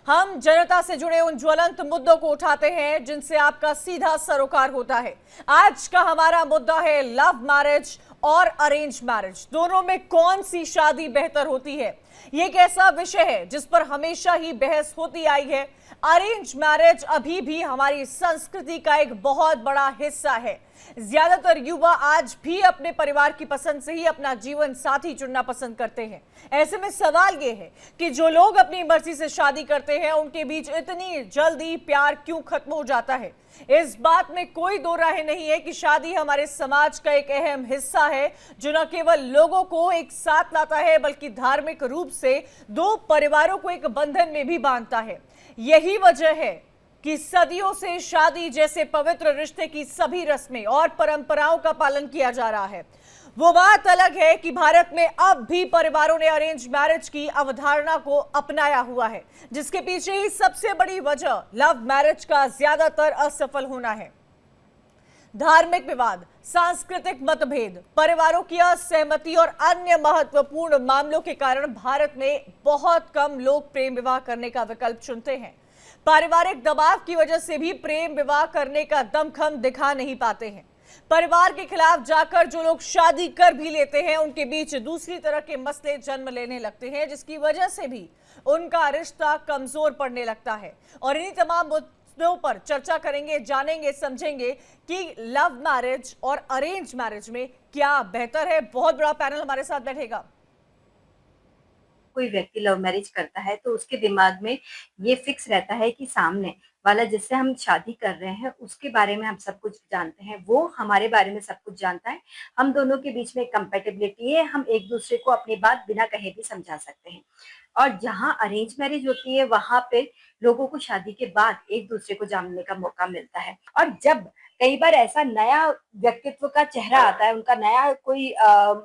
हम जनता से जुड़े उन ज्वलंत मुद्दों को उठाते हैं जिनसे आपका सीधा सरोकार होता है। आज का हमारा मुद्दा है लव मैरिज और अरेंज मैरिज, दोनों में कौन सी शादी बेहतर होती है। ये एक ऐसा विषय है जिस पर हमेशा ही बहस होती आई है। अरेंज मैरिज अभी भी हमारी संस्कृति का एक बहुत बड़ा हिस्सा है। ज्यादातर युवा आज भी अपने परिवार की पसंद से ही अपना जीवन साथी चुनना पसंद करते हैं। ऐसे में सवाल यह है कि जो लोग अपनी मर्जी से शादी करते हैं उनके बीच इतनी जल्दी प्यार क्यों खत्म हो जाता है। इस बात में कोई दो राय नहीं है कि शादी हमारे समाज का एक अहम हिस्सा है जो न केवल लोगों को एक साथ लाता है बल्कि धार्मिक रूप से दो परिवारों को एक बंधन में भी बांधता है। यही वजह है कि सदियों से शादी जैसे पवित्र रिश्ते की सभी रस्में और परंपराओं का पालन किया जा रहा है। वो बात अलग है कि भारत में अब भी परिवारों ने अरेंज मैरिज की अवधारणा को अपनाया हुआ है, जिसके पीछे ही सबसे बड़ी वजह लव मैरिज का ज्यादातर असफल होना है। धार्मिक विवाद, सांस्कृतिक मतभेद, परिवारों की असहमति और अन्य महत्वपूर्ण मामलों के कारण भारत में बहुत कम लोग प्रेम विवाह करने का विकल्प चुनते हैं। पारिवारिक दबाव की वजह से भी प्रेम विवाह करने का दमखम दिखा नहीं पाते हैं। परिवार के खिलाफ जाकर जो लोग शादी कर भी लेते हैं उनके बीच दूसरी तरह के मसले जन्म लेने लगते हैं, जिसकी वजह से भी उनका रिश्ता कमजोर पड़ने लगता है। और इन्हीं तमाम मुद्दों पर चर्चा करेंगे, जानेंगे, समझेंगे कि लव मैरिज और अरेंज मैरिज में क्या बेहतर है। बहुत बड़ा पैनल हमारे साथ बैठेगा। कोई व्यक्ति लव मैरिज करता है तो उसके दिमाग में ये फिक्स रहता है कि सामने वाला जिससे हम शादी कर रहे हैं उसके बारे में हम सब कुछ जानते हैं, वो हमारे बारे में सब कुछ जानता है। हम दोनों के बीच में कंपैटिबिलिटी है, हम एक दूसरे को अपनी बात बिना कहे भी समझा सकते हैं। और जहाँ अरेंज मैरिज होती है वहां पे लोगों को शादी के बाद एक दूसरे को जानने का मौका मिलता है। और जब कई बार ऐसा नया व्यक्तित्व का चेहरा आता है, उनका नया कोई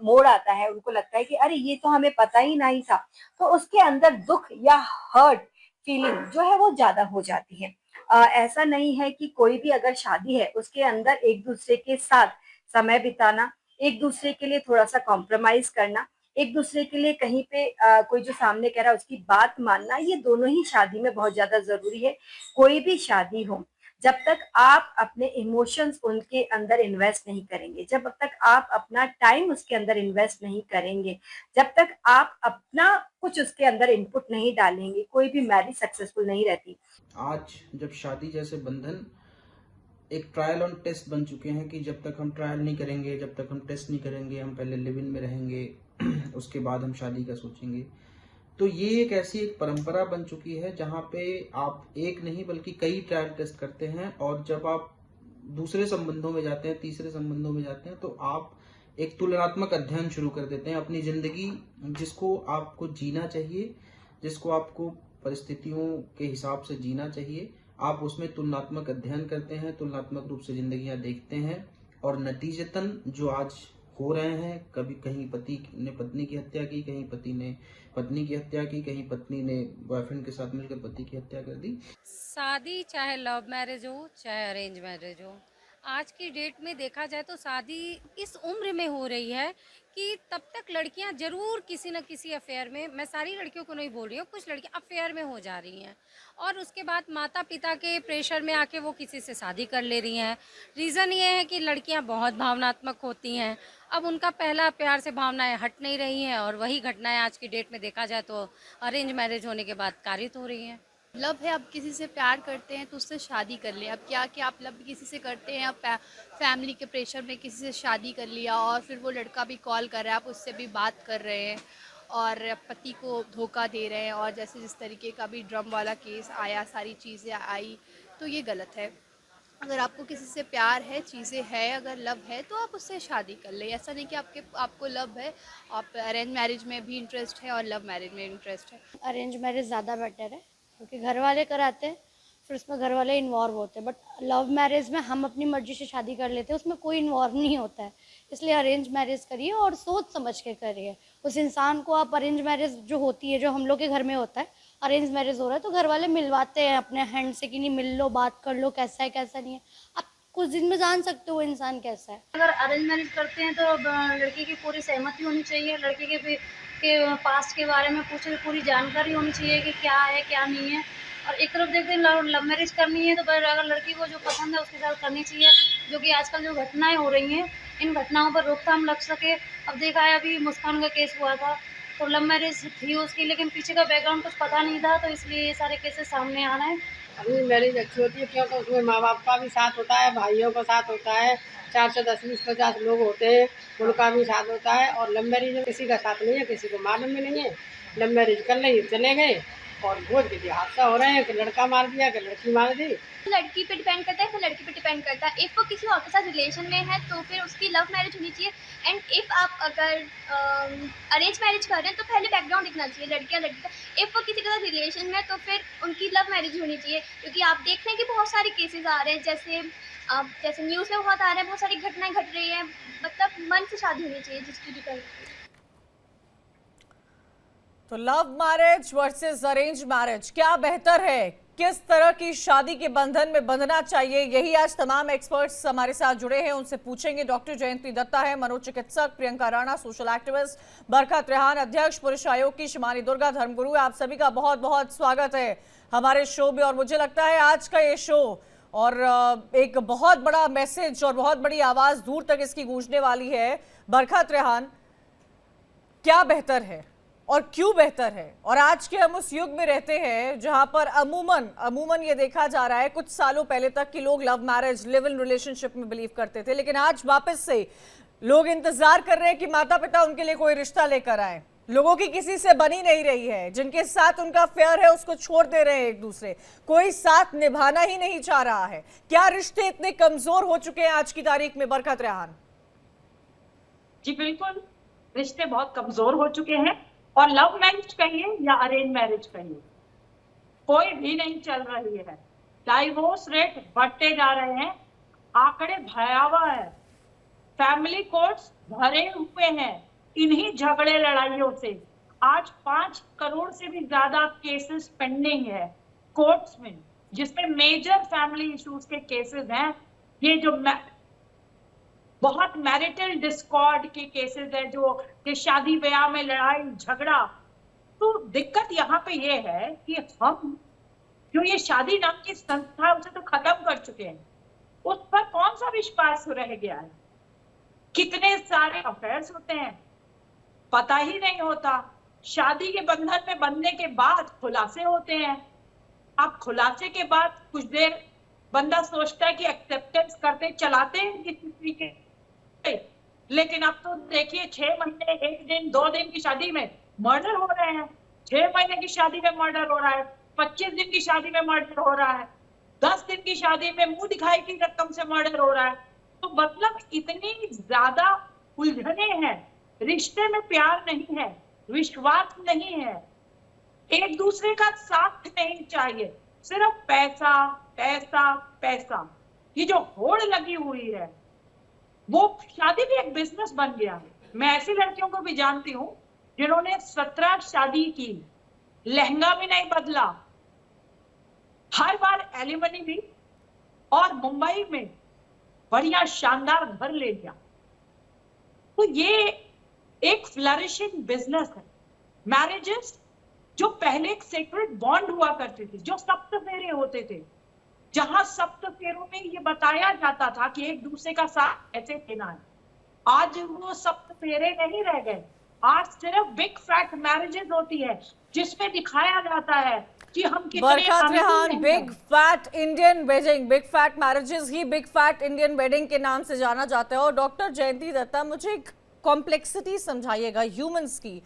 मोड़ आता है, उनको लगता है कि अरे ये तो हमें पता ही नहीं था, तो उसके अंदर दुख या हर्ट फीलिंग जो है वो ज्यादा हो जाती है। ऐसा नहीं है कि कोई भी अगर शादी है उसके अंदर एक दूसरे के साथ समय बिताना, एक दूसरे के लिए थोड़ा सा कॉम्प्रोमाइज करना, एक दूसरे के लिए कहीं पे कोई जो सामने कह रहा है उसकी बात मानना, ये दोनों ही शादी में बहुत ज्यादा जरूरी है। कोई भी शादी हो, जब तक आप अपने इमोशंस उनके अंदर इन्वेस्ट नहीं करेंगे, जब तक आप अपना टाइम उसके अंदर इन्वेस्ट नहीं करेंगे, जब तक आप अपना कुछ उसके अंदर इनपुट नहीं डालेंगे, कोई भी मैरिज सक्सेसफुल नहीं रहती। आज जब शादी जैसे बंधन एक ट्रायल ऑन टेस्ट बन चुके हैं कि जब तक हम ट्रायल नहीं करेंगे, जब तक हम टेस्ट नहीं करेंगे, हम पहले लिव इन में रहेंगे उसके बाद हम शादी का सोचेंगे। तो ये एक ऐसी एक परंपरा बन चुकी है जहां पे आप एक नहीं बल्कि कई ट्रायल टेस्ट करते हैं, और जब आप दूसरे संबंधों में जाते हैं, तीसरे संबंधों में जाते हैं, तो आप एक तुलनात्मक अध्ययन शुरू कर देते हैं अपनी जिंदगी, जिसको आपको जीना चाहिए, जिसको आपको परिस्थितियों के हिसाब से जीना चाहिए। आप उसमें तुलनात्मक अध्ययन करते हैं, तुलनात्मक रूप से जिंदगियां देखते हैं, और नतीजतन जो आज हो रहे हैं, कभी कहीं पति ने पत्नी की हत्या की, कहीं पति ने पत्नी की हत्या की, कहीं पत्नी ने बॉयफ्रेंड के साथ मिलकर पति की हत्या कर दी। शादी चाहे लव मैरिज हो चाहे अरेंज मैरिज हो, आज की डेट में देखा जाए तो शादी इस उम्र में हो रही है कि तब तक लड़कियां जरूर किसी न किसी अफेयर में, मैं सारी लड़कियों को नहीं बोल रही हूँ, कुछ लड़कियां अफेयर में हो जा रही हैं और उसके बाद माता पिता के प्रेशर में आके वो किसी से शादी कर ले रही हैं। रीज़न ये है कि लड़कियां बहुत भावनात्मक होती हैं, अब उनका पहला प्यार से भावनाएं हट नहीं रही हैं और वही घटनाएं आज की डेट में देखा जाए तो अरेंज मैरिज होने के बाद कारित हो रही हैं। लव है, आप किसी से प्यार करते हैं तो उससे शादी कर लें। अब क्या कि आप लव किसी से करते हैं, आप फैमिली के प्रेशर में किसी से शादी कर लिया और फिर वो लड़का भी कॉल कर रहा है, आप उससे भी बात कर रहे हैं और पति को धोखा दे रहे हैं, और जैसे जिस तरीके का भी ड्रम वाला केस आया, सारी चीज़ें आई, तो ये गलत है। अगर आपको किसी से प्यार है, चीज़ें है, अगर लव है तो आप उससे शादी कर ले। ऐसा नहीं कि आपको लव है, आप अरेंज मैरिज में भी इंटरेस्ट है और लव मैरिज में इंटरेस्ट है। अरेंज मैरिज ज़्यादा बेटर है क्योंकि घर वाले कराते हैं, फिर उसमें घर वाले इन्वॉल्व होते हैं। बट लव मैरिज में हम अपनी मर्जी से शादी कर लेते हैं, उसमें कोई इन्वॉल्व नहीं होता है। इसलिए अरेंज मैरिज करिए और सोच समझ के करिए। उस इंसान को आप अरेंज मैरिज जो होती है, जो हम लोग के घर में होता है, अरेंज मैरिज हो रहा है तो घर वाले मिलवाते हैं अपने हैंड से कि नहीं, मिल लो, बात कर लो, कैसा है कैसा नहीं है। आप कुछ दिन में जान सकते हो वो इंसान कैसा है। अगर अरेंज मैरिज करते हैं तो लड़की की पूरी सहमति होनी चाहिए, लड़के के पास्ट के बारे में पूरी जानकारी होनी चाहिए कि क्या है क्या नहीं है। और एक तरफ देखते हैं लव मैरिज करनी है तो पर अगर लड़की को जो पसंद है उसके साथ करनी चाहिए, जो कि आजकल जो घटनाएं हो रही हैं इन घटनाओं पर रोकथाम लग सके। अब देखा है अभी मुस्कान का केस हुआ था तो लव मैरिज थी उसकी, लेकिन पीछे का बैकग्राउंड कुछ पता नहीं था, तो इसलिए ये सारे केसेस सामने आ रहे हैं। अरेंज मैरिज अच्छी होती है क्योंकि उसमें माँ बाप का भी साथ होता है, भाइयों का साथ होता है, 4 से 10 20 50 लोग होते हैं, उनका भी साथ होता है। और लव मैरिज में किसी का साथ नहीं है, किसी को मालूम भी नहीं है। लव मैरिज कर ली, चले गए और भोज के हादसा हो रहे हैं कि लड़का मार दिया कि लड़की मार दी। लड़की पे डिपेंड करता है फिर लड़की पे डिपेंड करता है। इफ़ वो किसी और के साथ रिलेशन में है तो फिर उसकी लव मैरिज होनी चाहिए। एंड इफ़ आप अगर अरेंज मैरिज कर रहे हैं तो पहले बैकग्राउंड दिखना चाहिए लड़की का। इफ़ वो किसी के साथ रिलेशन में है तो फिर उनकी लव मैरिज होनी चाहिए, क्योंकि आप देख रहे हैं कि बहुत सारे केसेस आ रहे हैं, जैसे न्यूज़ में बहुत आ रहे हैं, बहुत सारी घटनाएं घट रही हैं। मतलब मन से शादी होनी चाहिए जिसकी भी कर। तो love marriage versus arrange marriage क्या बेहतर है, किस तरह की शादी के बंधन में बंधना चाहिए, यही आज तमाम एक्सपर्ट्स हमारे साथ जुड़े हैं, उनसे पूछेंगे। डॉक्टर जयंती दत्ता है मनोचिकित्सक, प्रियंका राणा सोशल एक्टिविस्ट, बरकत रेहान अध्यक्ष पुरुष आयोग की, शिमानी दुर्गा धर्मगुरु। आप सभी का बहुत बहुत स्वागत है हमारे शो में। और मुझे लगता है आज का ये शो और एक बहुत बड़ा मैसेज और बहुत बड़ी आवाज दूर तक इसकी गूंजने वाली है। बरकत रेहान, क्या बेहतर है और क्यों बेहतर है? और आज के हम उस युग में रहते हैं जहां पर अमूमन ये देखा जा रहा है, कुछ सालों पहले तक कि लोग love marriage, live in relationship में बिलीव करते थे, लेकिन आज वापस से लोग इंतजार कर रहे हैं कि माता पिता उनके लिए कोई रिश्ता लेकर आए। लोगों की किसी से बनी नहीं रही है, जिनके साथ उनका अफेयर है उसको छोड़ दे रहे हैं एक दूसरे, कोई साथ निभाना ही नहीं चाह रहा है। क्या रिश्ते इतने कमजोर हो चुके हैं आज की तारीख में? बरकत रेहान जी बिल्कुल, रिश्ते बहुत कमजोर हो चुके हैं और लव मैरिज कहिए या अरेंज मैरिज कहिए, कोई भी नहीं चल रही है। डाइवोर्स रेट बढ़ते जा रहे हैं, आंकड़े भयावह है, फैमिली कोर्ट्स भरे हुए हैं इन्हीं झगड़े लड़ाइयों से। आज 5 करोड़ से भी ज्यादा केसेस पेंडिंग है कोर्ट्स में, जिसमें मेजर फैमिली इश्यूज के केसेस हैं। ये जो बहुत मैरिटल डिस्कॉर्ड के केसेस है, जो कि शादी ब्याह में लड़ाई झगड़ा। तो दिक्कत यहाँ पे ये है कि हम जो ये शादी नाम की संस्था उसे तो खत्म कर चुके हैं, उस पर कौन सा विश्वास रह गया है? कितने सारे अफेयर्स होते हैं पता ही नहीं होता। शादी के बंधन में बंधने के बाद खुलासे होते हैं। अब खुलासे के बाद कुछ देर बंदा सोचता है कि एक्सेप्टेंस करते चलाते हैं किसी तरीके, लेकिन अब तो देखिए 6 महीने 1 दिन 2 दिन की शादी में मर्डर हो रहे हैं, 6 महीने की शादी में मर्डर हो रहा है, 25 दिन की शादी में मर्डर हो रहा है, 10 दिन की शादी में मुंह दिखाई की रकम से मर्डर हो रहा है। तो मतलब इतनी ज्यादा उलझने हैं, रिश्ते में प्यार नहीं है, विश्वास नहीं है, एक दूसरे का साथ नहीं चाहिए, सिर्फ पैसा पैसा पैसा। ये जो होड़ लगी हुई है, वो शादी भी एक बिजनेस बन गया है। मैं ऐसी लड़कियों को भी जानती हूँ जिन्होंने 17 शादी की, लहंगा भी नहीं बदला, हर बार एलिमनी भी, और मुंबई में बढ़िया शानदार घर ले लिया। तो ये एक फ्लरिशिंग बिजनेस है। मैरिजेस जो पहले एक सेक्रेट बॉन्ड हुआ करती थी, जो सप्त फेरे होते थे, जहां सप्त फेरों में ये बताया जाता था कि एक दूसरे का साथ ऐसे देना है, आज वो सप्त फेरे नहीं रह गए। आज सिर्फ बिग फैट मैरिजेस होती है जिसमें दिखाया जाता है कि हम कितने बरकत रेहान, big fat Indian wedding, big fat marriages ही बिग फैट इंडियन वेडिंग के नाम से जाना जाता है। और डॉक्टर जयंती दत्ता, मुझे एक कॉम्प्लेक्सिटी समझाइएगा ह्यूमंस की।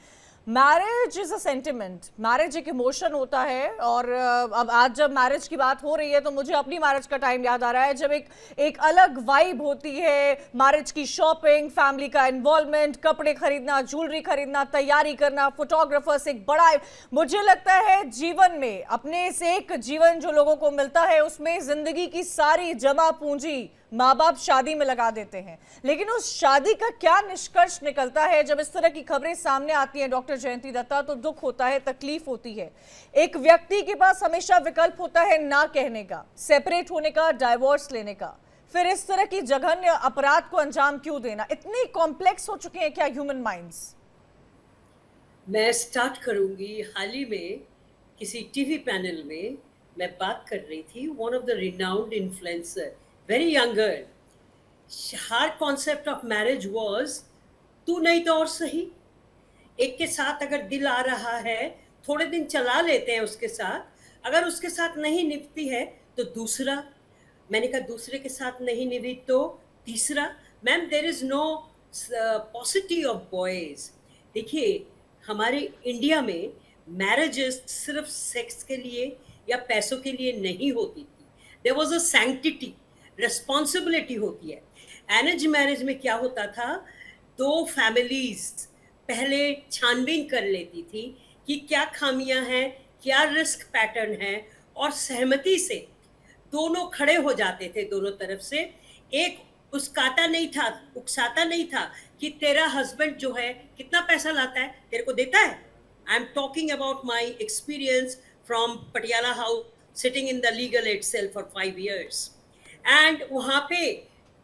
Marriage is a sentiment, marriage एक इमोशन होता है। और अब आज जब मैरिज की बात हो रही है तो मुझे अपनी मैरिज का टाइम याद आ रहा है, जब एक अलग वाइब होती है, मैरिज की शॉपिंग, फैमिली का इन्वॉल्वमेंट, कपड़े खरीदना, ज्वेलरी खरीदना, तैयारी करना, फोटोग्राफर्स, एक बड़ा, मुझे लगता है जीवन में अपने से एक जीवन जो लोगों को मिलता है उसमें जिंदगी की सारी जमा पूंजी माँ बाप शादी में लगा देते हैं। लेकिन उस शादी का क्या निष्कर्ष निकलता है जब इस तरह की खबरें सामने आती हैं डॉक्टर जयंती दत्ता? तो दुख होता है, तकलीफ होती है। एक व्यक्ति के पास हमेशा विकल्प होता है ना कहने का, सेपरेट होने का, डाइवोर्स लेने का, फिर इस तरह की जघन्य अपराध को अंजाम क्यों देना? इतने कॉम्प्लेक्स हो चुके हैं क्या ह्यूमन माइंड्स? मैं स्टार्ट करूंगी। हाल ही में किसी टीवी पैनल में मैं बात कर रही थी, one of the renowned influencer, very young girl, her concept of marriage was तू नहीं तो और सही। एक के साथ अगर दिल आ रहा है, थोड़े दिन चला लेते हैं उसके साथ, अगर उसके साथ नहीं निभती है तो दूसरा, मैंने कहा दूसरे के साथ नहीं निभी तो तीसरा। Ma'am, there is no possibility of boys. देखिए, हमारे इंडिया में मैरिजेस सिर्फ सेक्स के लिए या पैसों के लिए नहीं होती थी। There was a sanctity, responsibility होती है। अरेंज मैरिज में क्या होता था, दो फैमिलीज पहले छानबीन कर लेती थी कि क्या खामियां हैं, क्या रिस्क पैटर्न है, और सहमति से दोनों खड़े हो जाते थे दोनों तरफ से। एक उकसाता नहीं था कि तेरा हस्बैंड जो है कितना पैसा लाता है, तेरे को देता है। I am talking about my experience from Patiala house, sitting in the legal itself for 5 years। And वहाँ पे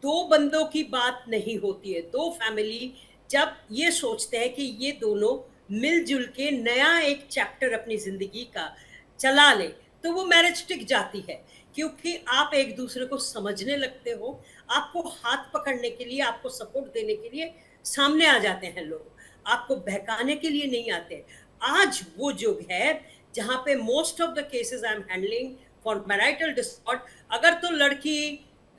दो बंदों की बात नहीं होती है। दो फैमिली जब ये सोचते हैं कि ये दोनों मिलजुल के नया एक चैप्टर अपनी जिंदगी का चला ले, तो वो मैरिज टिक जाती है, क्योंकि आप एक दूसरे को समझने लगते हो। आपको हाथ पकड़ने के लिए, आपको सपोर्ट देने के लिए सामने आ जाते हैं लोग, आपको बहकाने के लिए नहीं आते। आज वो युग है जहाँ पे most of the cases I am handling for marital Discord. अगर तो लड़की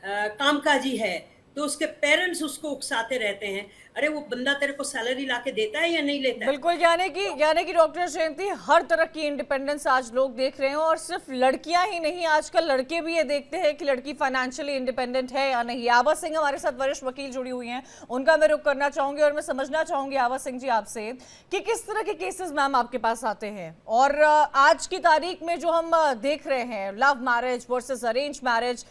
कामकाजी है तो उसके पेरेंट्स उसको उकसाते रहते हैं, अरे वो बंदा तेरे को सैलरी लाके देता है या नहीं लेता है। बिल्कुल, यानी कि डॉक्टर जयंती, हर तरह की इंडिपेंडेंस आज लोग देख रहे हैं, और सिर्फ लड़कियां ही नहीं, आजकल लड़के भी ये देखते हैं कि लड़की फाइनेंशियली इंडिपेंडेंट है या नहीं। आवा सिंह हमारे साथ वरिष्ठ वकील जुड़ी हुई हैं, उनका मैं रुख करना चाहूंगी और मैं समझना चाहूंगी आवा सिंह जी आपसे कि किस तरह के केसेस मैम आपके पास आते हैं, और आज की तारीख में जो हम देख रहे हैं love marriage versus arrange marriage,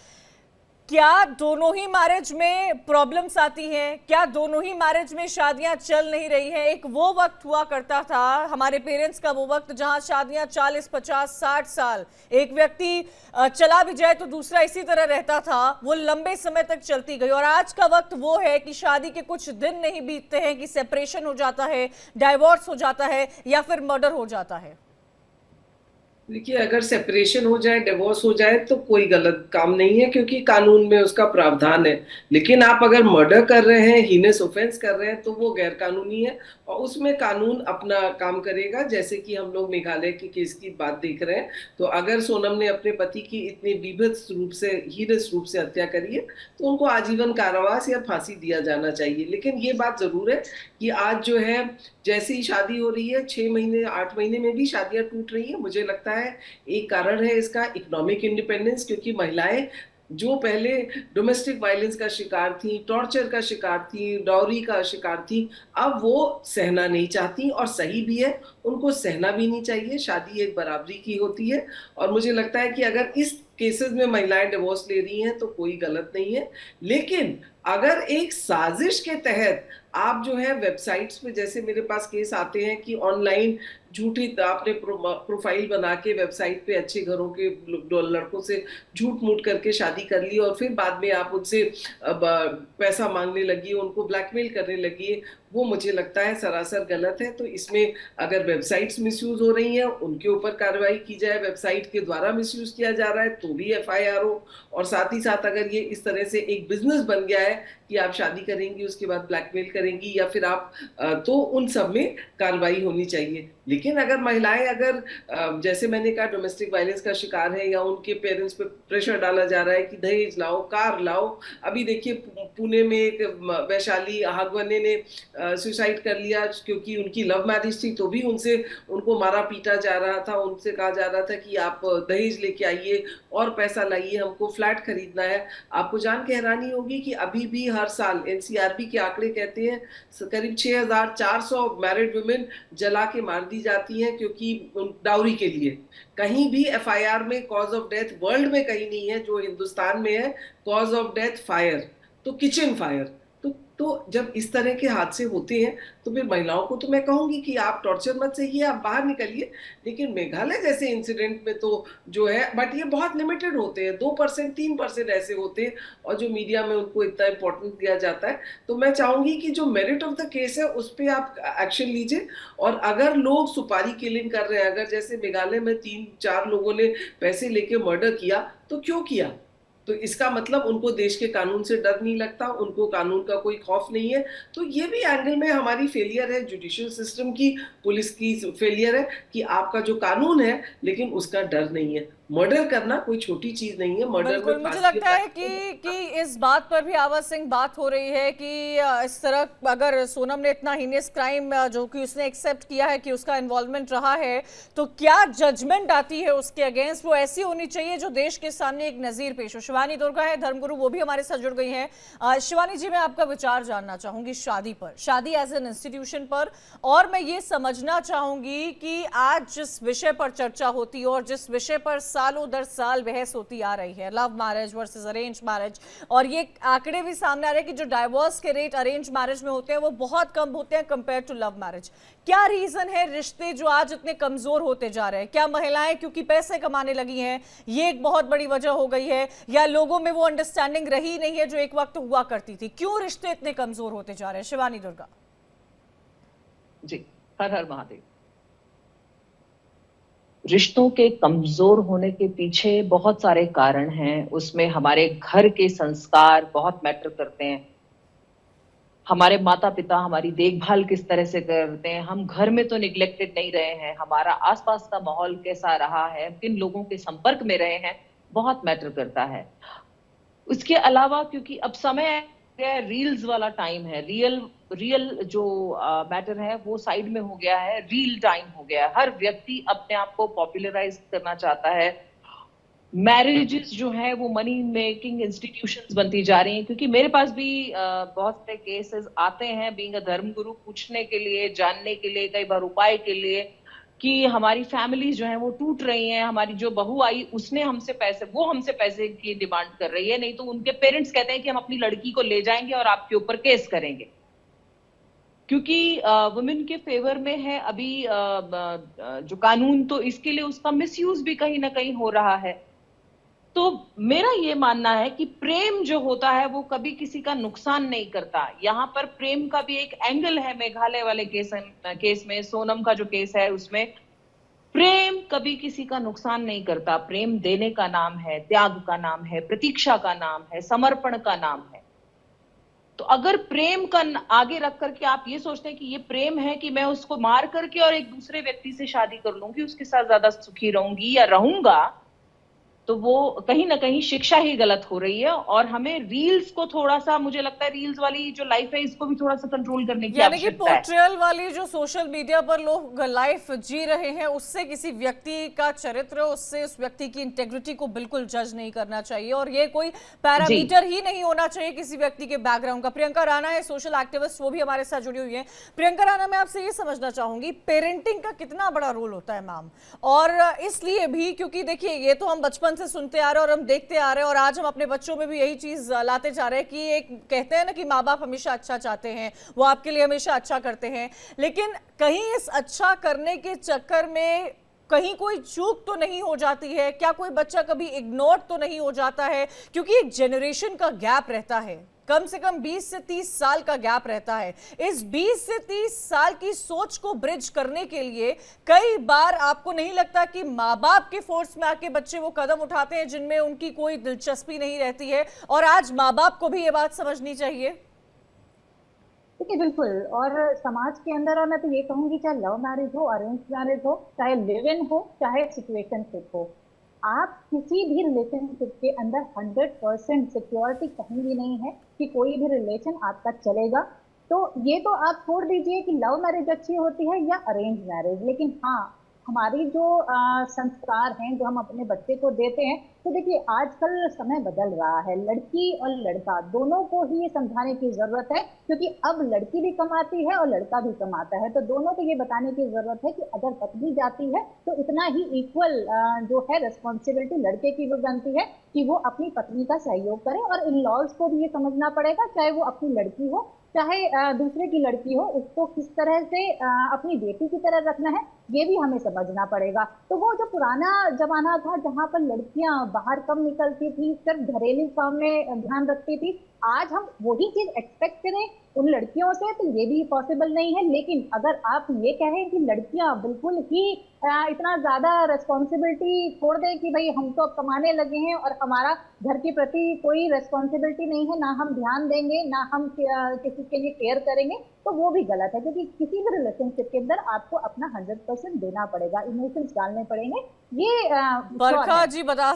क्या दोनों ही मैरिज में प्रॉब्लम्स आती हैं? क्या दोनों ही मैरिज में शादियां चल नहीं रही हैं? एक वो वक्त हुआ करता था हमारे पेरेंट्स का, वो वक्त जहां शादियां 40, 50, 60 साल, एक व्यक्ति चला भी जाए तो दूसरा इसी तरह रहता था, वो लंबे समय तक चलती गई। और आज का वक्त वो है कि शादी के कुछ दिन नहीं बीतते हैं कि सेपरेशन हो जाता है, डाइवोर्स हो जाता है, या फिर मर्डर हो जाता है। देखिए, अगर सेपरेशन हो जाए, डिवोर्स हो जाए तो कोई गलत काम नहीं है, क्योंकि कानून में उसका प्रावधान है। लेकिन आप अगर मर्डर कर रहे हैं, हीनस ऑफेंस कर रहे हैं, तो वो गैर कानूनी है, और उसमें कानून अपना काम करेगा। जैसे कि हम लोग मेघालय के केस की बात देख रहे हैं, तो अगर सोनम ने अपने पति की इतने बीभत्स रूप से, हीनस रूप से हत्या करी है, तो उनको आजीवन कारावास या फांसी दिया जाना चाहिए। लेकिन ये बात जरूर है कि आज जो है, जैसी शादी हो रही है, 6 महीने 8 महीने में भी शादियां टूट रही है। मुझे लगता है एक कारण है इसका इकोनॉमिक इंडिपेंडेंस, क्योंकि महिलाएं जो पहले डोमेस्टिक वायलेंस का शिकार थी, टॉर्चर का शिकार थी, डाउरी का शिकार थी, अब वो सहना नहीं चाहती, और सही भी है, उनको सहना भी नहीं चाहिए। शादी एक बराबरी की होती है, और मुझे लगता है कि अगर इस केसेस में महिलाएं डिवोर्स ले रही हैं तो कोई गलत नहीं है। लेकिन अगर एक साजिश के तहत आप जो है वेबसाइट्स पे, जैसे मेरे पास केस आते हैं कि ऑनलाइन झूठी आपने प्रोफाइल बना के वेबसाइट पे अच्छे घरों के लड़कों से झूठ मूठ करके शादी कर ली, और फिर बाद में आप उनसे पैसा मांगने लगी, उनको ब्लैकमेल करने लगी, वो मुझे लगता है सरासर गलत है। तो इसमें अगर वेबसाइट्स मिसयूज हो रही हैं, उनके ऊपर कार्रवाई की जाए, वेबसाइट के द्वारा मिसयूज किया जा रहा है तो भी FIR हो, और साथ ही साथ अगर ये इस तरह से एक बिजनेस बन गया है कि आप शादी करेंगी, उसके बाद ब्लैकमेल करेंगी, या फिर आप तो उन सब में कार्रवाई होनी चाहिए। लेकिन अगर महिलाएं, अगर जैसे मैंने कहा, डोमेस्टिक वायलेंस का शिकार है, या उनके पेरेंट्स पे प्रेशर डाला जा रहा है कि दहेज लाओ, कार लाओ। अभी देखिए, पुणे में एक वैशाली हागवने ने सुसाइड कर लिया, क्योंकि उनकी लव मैरिज थी, तो भी उनको मारा पीटा जा रहा था, उनसे कहा जा रहा था कि आप दहेज लेके आइए और पैसा लाइए, हमको फ्लैट खरीदना है। आपको जान के हैरानी होगी कि अभी भी हर साल NCRB के आंकड़े कहते हैं करीब 6400 मैरिड वुमेन जला के मार दी जाती हैं, क्योंकि डाउरी के लिए। कहीं भी FIR में कॉज ऑफ डेथ वर्ल्ड में कहीं नहीं है, जो हिंदुस्तान में है कॉज ऑफ डेथ फायर, तो किचन फायर। तो तो जब इस तरह के हादसे होते हैं तो फिर महिलाओं को तो मैं कहूंगी कि आप टॉर्चर मत सहिए, आप बाहर निकलिए। लेकिन मेघालय जैसे इंसिडेंट में तो जो है, बट ये बहुत लिमिटेड होते हैं, 2% 3% ऐसे होते हैं और जो मीडिया में उनको इतना इम्पोर्टेंस दिया जाता है। तो मैं चाहूंगी कि जो मेरिट ऑफ द केस है उस पर आप एक्शन लीजिए। और अगर लोग सुपारी किलिंग कर रहे हैं, अगर जैसे मेघालय में 3-4 लोगों ने पैसे लेके मर्डर किया, तो क्यों किया? तो इसका मतलब उनको देश के कानून से डर नहीं लगता, उनको कानून का कोई खौफ नहीं है। तो ये भी एंगल में हमारी फेलियर है, जुडिशियल सिस्टम की, पुलिस की फेलियर है कि आपका जो कानून है लेकिन उसका डर नहीं है। मर्डर करना कोई छोटी चीज नहीं है। मर्डर बिल्कुल, में मुझे फांसी लगता है कि इस बात पर भी आवाज सिंह बात हो रही है कि इस तरह अगर सोनम ने इतना हीनियस क्राइम जो कि उसने एक्सेप्ट किया है कि उसका इन्वॉल्वमेंट रहा है, तो क्या जजमेंट आती है उसके अगेंस्ट वो ऐसी होनी चाहिए जो देश के सामने एक नजीर पेश हो। शिवानी दुर्गा है धर्मगुरु, वो भी हमारे साथ जुड़ गई हैं। शिवानी जी, मैं आपका विचार जानना चाहूंगी शादी पर, शादी एज एन इंस्टीट्यूशन पर, और मैं ये समझना चाहूंगी कि आज जिस विषय पर चर्चा होती है और जिस विषय पर सालों दर साल बहस होती आ रही है, love marriage versus arrange marriage, और ये आंकड़े भी सामने आ रहे हैं कि जो डाइवोर्स के रेट अरेंज मैरिज में होते हैं वो बहुत कम होते हैं कंपेयर टू लव मैरिज। क्या रीजन है रिश्ते जो आज इतने कमजोर होते जा रहे हैं? क्या महिलाएं क्योंकि पैसे कमाने लगी हैं, ये एक बहुत बड़ी वजह हो गई है, या लोगों में वो अंडरस्टैंडिंग रही नहीं है जो एक वक्त हुआ करती थी? क्यों रिश्ते इतने कमजोर होते जा रहे हैं? शिवानी दुर्गा जी, हर हर महादेव। रिश्तों के कमजोर होने के पीछे बहुत सारे कारण हैं। उसमें हमारे घर के संस्कार बहुत मैटर करते हैं। हमारे माता पिता हमारी देखभाल किस तरह से करते हैं, हम घर में तो निग्लेक्टेड नहीं रहे हैं, हमारा आसपास का माहौल कैसा रहा है, किन लोगों के संपर्क में रहे हैं, बहुत मैटर करता है। उसके अलावा क्योंकि अब समय रील्स वाला टाइम है, रियल जो मैटर है वो साइड में हो गया है, रील टाइम हो गया है। हर व्यक्ति अपने आप को पॉपुलराइज करना चाहता है। मैरिजेस जो है वो मनी मेकिंग इंस्टीट्यूशंस बनती जा रही हैं। क्योंकि मेरे पास भी बहुत सारे केसेस आते हैं बीइंग अ धर्मगुरु, पूछने के लिए, जानने के लिए, कई बार उपाय के लिए कि हमारी फैमिलीज जो है वो टूट रही हैं। हमारी जो बहू आई उसने हमसे पैसे की डिमांड कर रही है, नहीं तो उनके पेरेंट्स कहते हैं कि हम अपनी लड़की को ले जाएंगे और आपके ऊपर केस करेंगे। क्योंकि वुमेन के फेवर में है अभी जो कानून, तो इसके लिए उसका मिसयूज भी कहीं ना कहीं हो रहा है। तो मेरा ये मानना है कि प्रेम जो होता है वो कभी किसी का नुकसान नहीं करता। यहाँ पर प्रेम का भी एक एंगल है। मेघालय वाले केस में, सोनम का जो केस है उसमें प्रेम कभी किसी का नुकसान नहीं करता। प्रेम देने का नाम है, त्याग का नाम है, प्रतीक्षा का नाम है, समर्पण का नाम है। तो अगर प्रेम का आगे रख करके आप ये सोचते हैं कि ये प्रेम है कि मैं उसको मार करके और एक दूसरे व्यक्ति से शादी कर लूंगी, उसके साथ ज्यादा सुखी रहूंगी या रहूंगा, तो वो कहीं ना कहीं शिक्षा ही गलत हो रही है। और हमें रील्स को थोड़ा सा, मुझे लगता है रील्स वाली जो लाइफ है इसको भी थोड़ा सा कंट्रोल करने की यानी कि आवश्यकता है। पोर्ट्रेयल वाली जो सोशल मीडिया पर लोग लाइफ जी रहे हैं उससे किसी व्यक्ति का चरित्र, उससे उस व्यक्ति की इंटेग्रिटी को बिल्कुल जज नहीं करना चाहिए, और ये कोई पैरामीटर ही नहीं होना चाहिए किसी व्यक्ति के बैकग्राउंड का। प्रियंका राणा है सोशल एक्टिविस्ट, वो भी हमारे साथ जुड़ी हुई है। प्रियंका राणा, मैं आपसे ये समझना चाहूंगी पेरेंटिंग का कितना बड़ा रोल होता है मैम, और इसलिए भी क्योंकि देखिए ये तो हम बचपन से सुनते आ रहे हैं और हम देखते आ रहे हैं, और आज हम अपने बच्चों में भी यही चीज लाते जा रहे हैं कि एक कहते हैं ना कि माँ बाप हमेशा अच्छा चाहते हैं, वो आपके लिए हमेशा अच्छा करते हैं, लेकिन कहीं इस अच्छा करने के चक्कर में कहीं कोई चूक तो नहीं हो जाती है? क्या कोई बच्चा कभी इग्नोर तो नहीं हो जाता है? क्योंकि एक जनरेशन का गैप रहता है, कम से कम 20 से 30 साल का गैप रहता है। इस 20 से 30 साल की सोच को ब्रिज करने के लिए कई बार आपको नहीं लगता कि माँ बाप के फोर्स में आके बच्चे वो कदम उठाते हैं जिनमें उनकी कोई दिलचस्पी नहीं रहती है, और आज माँ बाप को भी ये बात समझनी चाहिए? देखिए बिल्कुल, और समाज के अंदर मैं तो ये कहूंगी चाहे लव मैरिज हो, अरेंज मैरिज हो, चाहे लिव इन हो, चाहे सिचुएशनशिप हो, आप किसी भी रिलेशनशिप के अंदर 100% सिक्योरिटी कहीं भी नहीं है कि कोई भी रिलेशन आपका चलेगा। तो ये तो आप छोड़ दीजिए कि लव मैरिज अच्छी होती है या अरेंज मैरिज, लेकिन हाँ हमारी जो संस्कार हैं जो हम अपने बच्चे को देते हैं, तो देखिए आजकल समय बदल रहा है, लड़की और लड़का दोनों को ही ये समझाने की जरूरत है, क्योंकि अब लड़की भी कमाती है और लड़का भी कमाता है, तो दोनों को ये बताने की जरूरत है कि अगर पत्नी जाती है तो इतना ही इक्वल जो है रिस्पॉन्सिबिलिटी लड़के की भी बनती है कि वो अपनी पत्नी का सहयोग करे, और इन लॉज को भी ये समझना पड़ेगा चाहे वो अपनी लड़की हो चाहे दूसरे की लड़की हो, उसको किस तरह से अपनी बेटी की तरह रखना है, ये भी हमें समझना पड़ेगा। तो वो जो पुराना जमाना था जहाँ पर लड़कियां बाहर कम निकलती थी, सिर्फ घरेलू काम में ध्यान रखती थी, आज हम वही चीज एक्सपेक्ट करें उन लड़कियों से तो ये भी पॉसिबल नहीं है। लेकिन अगर आप ये कहें कि लड़कियां बिल्कुल ही इतना ज्यादा रिस्पॉन्सिबिलिटी छोड़ दें कि भाई हम तो अब कमाने लगे हैं और हमारा घर के प्रति कोई रिस्पॉन्सिबिलिटी नहीं है, ना हम ध्यान देंगे, ना हम किसी के लिए केयर करेंगे, तो वो भी गलत है। क्योंकि किसी भी रिलेशनशिप के अंदर आपको अपना 100% देना पड़ेगा, इमोशंस डालने पड़ेंगे। ये बरखा जी बता